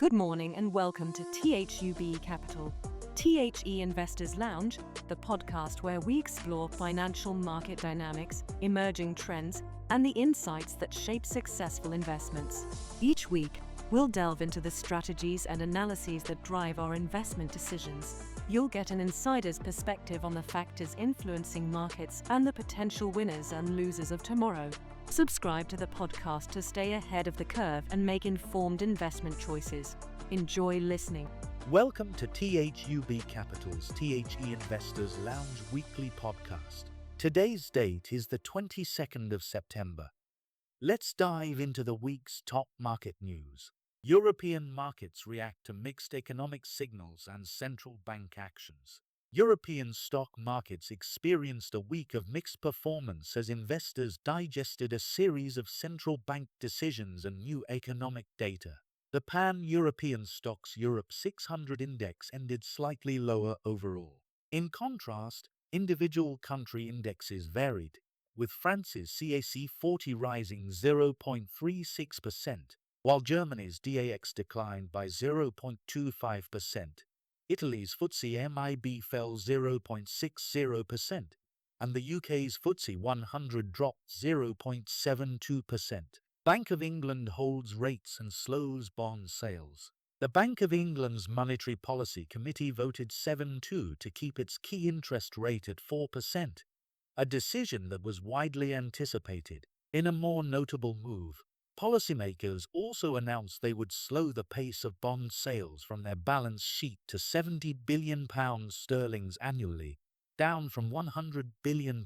Good morning and welcome to THUB Capital, THE Investors Lounge, the podcast where we explore financial market dynamics, emerging trends, and the insights that shape successful investments. Each week, we'll delve into the strategies and analyses that drive our investment decisions. You'll get an insider's perspective on the factors influencing markets and the potential winners and losers of tomorrow. Subscribe to the podcast to stay ahead of the curve and make informed investment choices. Enjoy listening. Welcome to THUB Capital's THE Investors Lounge weekly podcast. Today's date is the 22nd of September. Let's dive into the week's top market news. European markets react to mixed economic signals and central bank actions. European stock markets experienced a week of mixed performance as investors digested a series of central bank decisions and new economic data. The Pan-European Stocks Europe 600 index ended slightly lower overall. In contrast, individual country indexes varied, with France's CAC 40 rising 0.36%, while Germany's DAX declined by 0.25%. Italy's FTSE MIB fell 0.60%, and the UK's FTSE 100 dropped 0.72%. Bank of England holds rates and slows bond sales. The Bank of England's Monetary Policy Committee voted 7-2 to keep its key interest rate at 4%, a decision that was widely anticipated. In a more notable move, policymakers also announced they would slow the pace of bond sales from their balance sheet to £70 billion annually, down from £100 billion.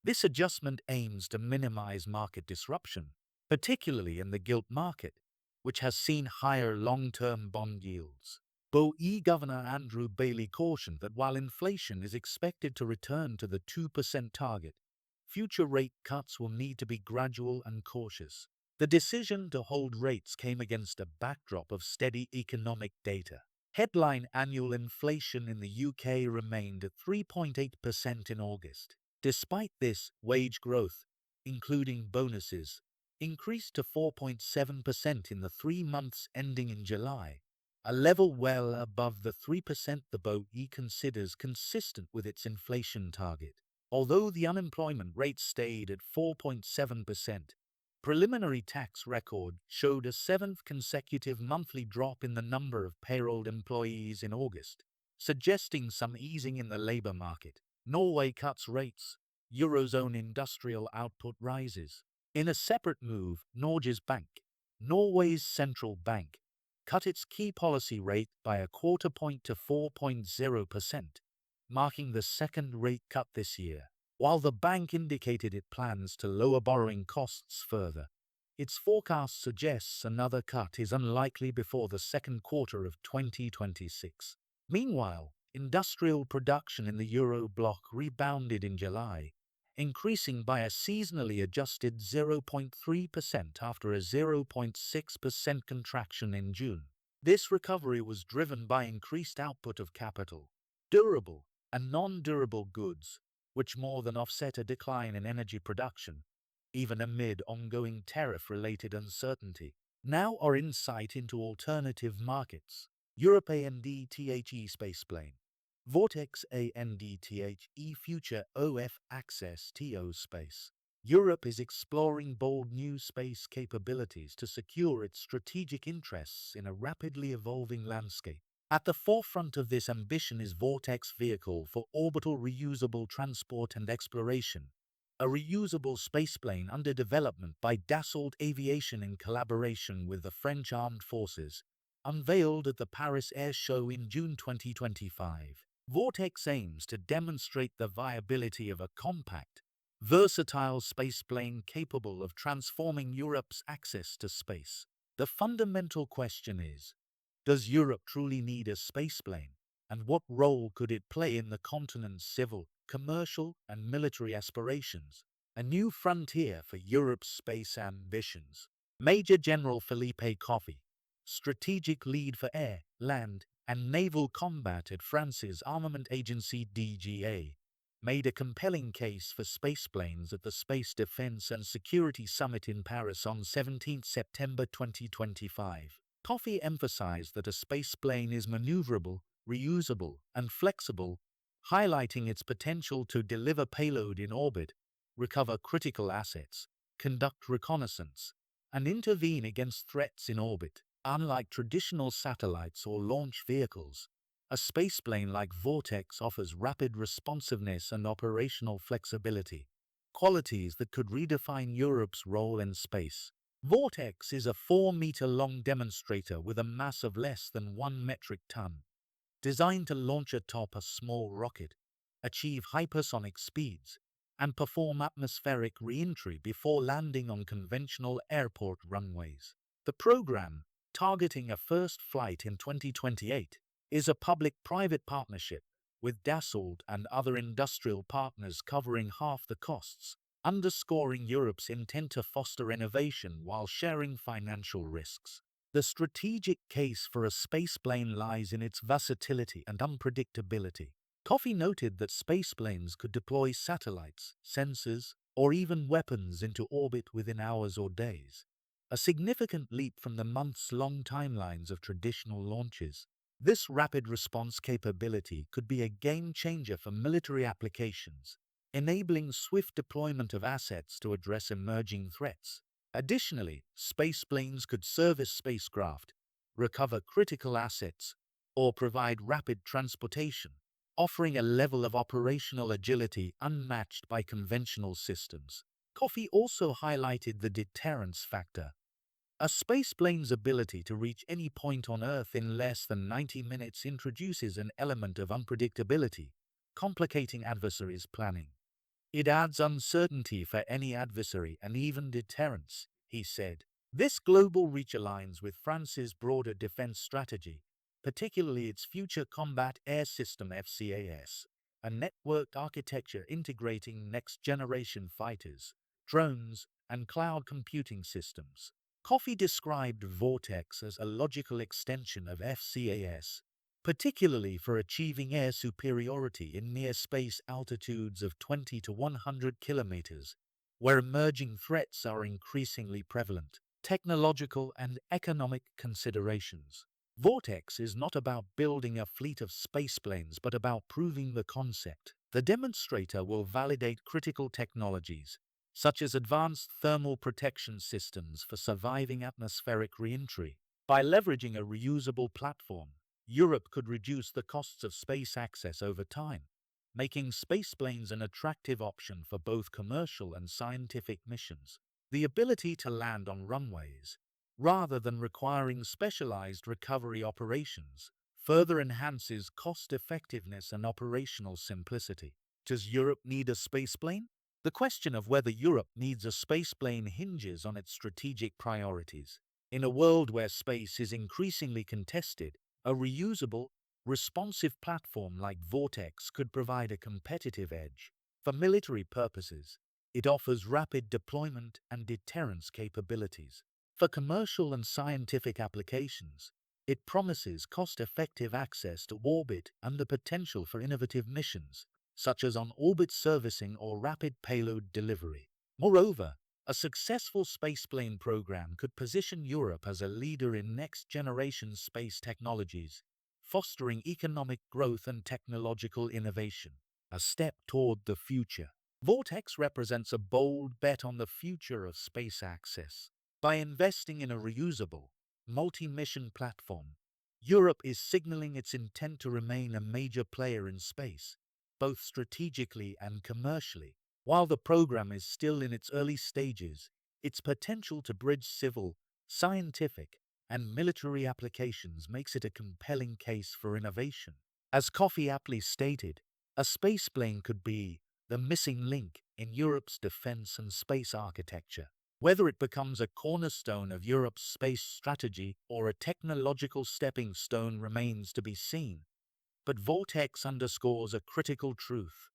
This adjustment aims to minimize market disruption, particularly in the gilt market, which has seen higher long-term bond yields. BoE Governor Andrew Bailey cautioned that while inflation is expected to return to the 2% target, future rate cuts will need to be gradual and cautious. The decision to hold rates came against a backdrop of steady economic data. Headline annual inflation in the UK remained at 3.8% in August. Despite this, wage growth, including bonuses, increased to 4.7% in the 3 months ending in July, a level well above the 3% the BoE considers consistent with its inflation target. Although the unemployment rate stayed at 4.7%, preliminary tax record showed a 7th consecutive monthly drop in the number of payrolled employees in August, suggesting some easing in the labor market. Norway cuts rates, Eurozone industrial output rises. In a separate move, Norges Bank, Norway's central bank, cut its key policy rate by a quarter point to 4.0%. Marking the second rate cut this year. While the bank indicated it plans to lower borrowing costs further, its forecast suggests another cut is unlikely before the second quarter of 2026. Meanwhile, industrial production in the Euro bloc rebounded in July, increasing by a seasonally adjusted 0.3% after a 0.6% contraction in June. This recovery was driven by increased output of capital, durable, and non-durable goods, which more than offset a decline in energy production, even amid ongoing tariff-related uncertainty. Now our insight into alternative markets. Europe ANDTHE spaceplane. Vortex ANDTHE Future OF Access TO Space. Europe is exploring bold new space capabilities to secure its strategic interests in a rapidly evolving landscape. At the forefront of this ambition is Vortex Vehicle for Orbital Reusable Transport and Exploration, a reusable spaceplane under development by Dassault Aviation in collaboration with the French Armed Forces, unveiled at the Paris Air Show in June 2025. Vortex aims to demonstrate the viability of a compact, versatile spaceplane capable of transforming Europe's access to space. The fundamental question is, does Europe truly need a spaceplane, and what role could it play in the continent's civil, commercial, and military aspirations? A new frontier for Europe's space ambitions. Major General Philippe Coffey, strategic lead for air, land, and naval combat at France's armament agency DGA, made a compelling case for spaceplanes at the Space Defense and Security Summit in Paris on 17 September 2025. Coffee emphasized that a spaceplane is maneuverable, reusable, and flexible, highlighting its potential to deliver payload in orbit, recover critical assets, conduct reconnaissance, and intervene against threats in orbit. Unlike traditional satellites or launch vehicles, a spaceplane like Vortex offers rapid responsiveness and operational flexibility, qualities that could redefine Europe's role in space. Vortex is a 4-meter-long demonstrator with a mass of less than 1 metric ton, designed to launch atop a small rocket, achieve hypersonic speeds, and perform atmospheric re-entry before landing on conventional airport runways. The program, targeting a first flight in 2028, is a public-private partnership, with Dassault and other industrial partners covering half the costs, underscoring Europe's intent to foster innovation while sharing financial risks. The strategic case for a spaceplane lies in its versatility and unpredictability. Coffey noted that spaceplanes could deploy satellites, sensors, or even weapons into orbit within hours or days, a significant leap from the months-long timelines of traditional launches. This rapid response capability could be a game-changer for military applications, enabling swift deployment of assets to address emerging threats. Additionally, spaceplanes could service spacecraft, recover critical assets, or provide rapid transportation, offering a level of operational agility unmatched by conventional systems. Coffey also highlighted the deterrence factor. A spaceplane's ability to reach any point on Earth in less than 90 minutes introduces an element of unpredictability, complicating adversaries' planning. It adds uncertainty for any adversary and even deterrence, he said. This global reach aligns with France's broader defense strategy, particularly its Future Combat Air System (FCAS), a networked architecture integrating next-generation fighters, drones, and cloud computing systems. Coffey described Vortex as a logical extension of FCAS, particularly for achieving air superiority in near space altitudes of 20 to 100 kilometers, where emerging threats are increasingly prevalent. Technological and economic considerations. Vortex is not about building a fleet of spaceplanes but about proving the concept. The demonstrator will validate critical technologies, such as advanced thermal protection systems for surviving atmospheric re-entry. By leveraging a reusable platform, Europe could reduce the costs of space access over time, making spaceplanes an attractive option for both commercial and scientific missions. The ability to land on runways, rather than requiring specialized recovery operations, further enhances cost-effectiveness and operational simplicity. Does Europe need a spaceplane? The question of whether Europe needs a spaceplane hinges on its strategic priorities. In a world where space is increasingly contested, a reusable, responsive platform like Vortex could provide a competitive edge. For military purposes, it offers rapid deployment and deterrence capabilities. For commercial and scientific applications, it promises cost-effective access to orbit and the potential for innovative missions, such as on-orbit servicing or rapid payload delivery. Moreover, a successful spaceplane program could position Europe as a leader in next-generation space technologies, fostering economic growth and technological innovation. A step toward the future. Vortex represents a bold bet on the future of space access. By investing in a reusable, multi-mission platform, Europe is signaling its intent to remain a major player in space, both strategically and commercially. While the program is still in its early stages, its potential to bridge civil, scientific, and military applications makes it a compelling case for innovation. As Coffey aptly stated, a spaceplane could be the missing link in Europe's defense and space architecture. Whether it becomes a cornerstone of Europe's space strategy or a technological stepping stone remains to be seen. But Vortex underscores a critical truth.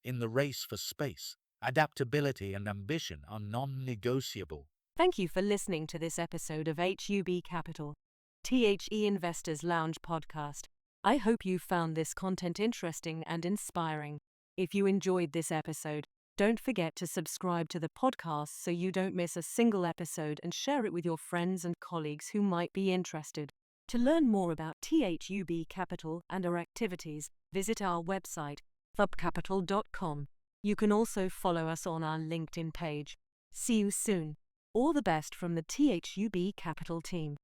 In the race for space, adaptability and ambition are non-negotiable. Thank you for listening to this episode of HUB Capital, THE Investors Lounge podcast. I hope you found this content interesting and inspiring. If you enjoyed this episode, Don't forget to subscribe to the podcast so you don't miss a single episode, and share it with your friends and colleagues who might be interested. To learn more about THUB Capital and our activities, visit our website, thubcapital.com. You can also follow us on our LinkedIn page. See you soon. All the best from the THUB Capital team.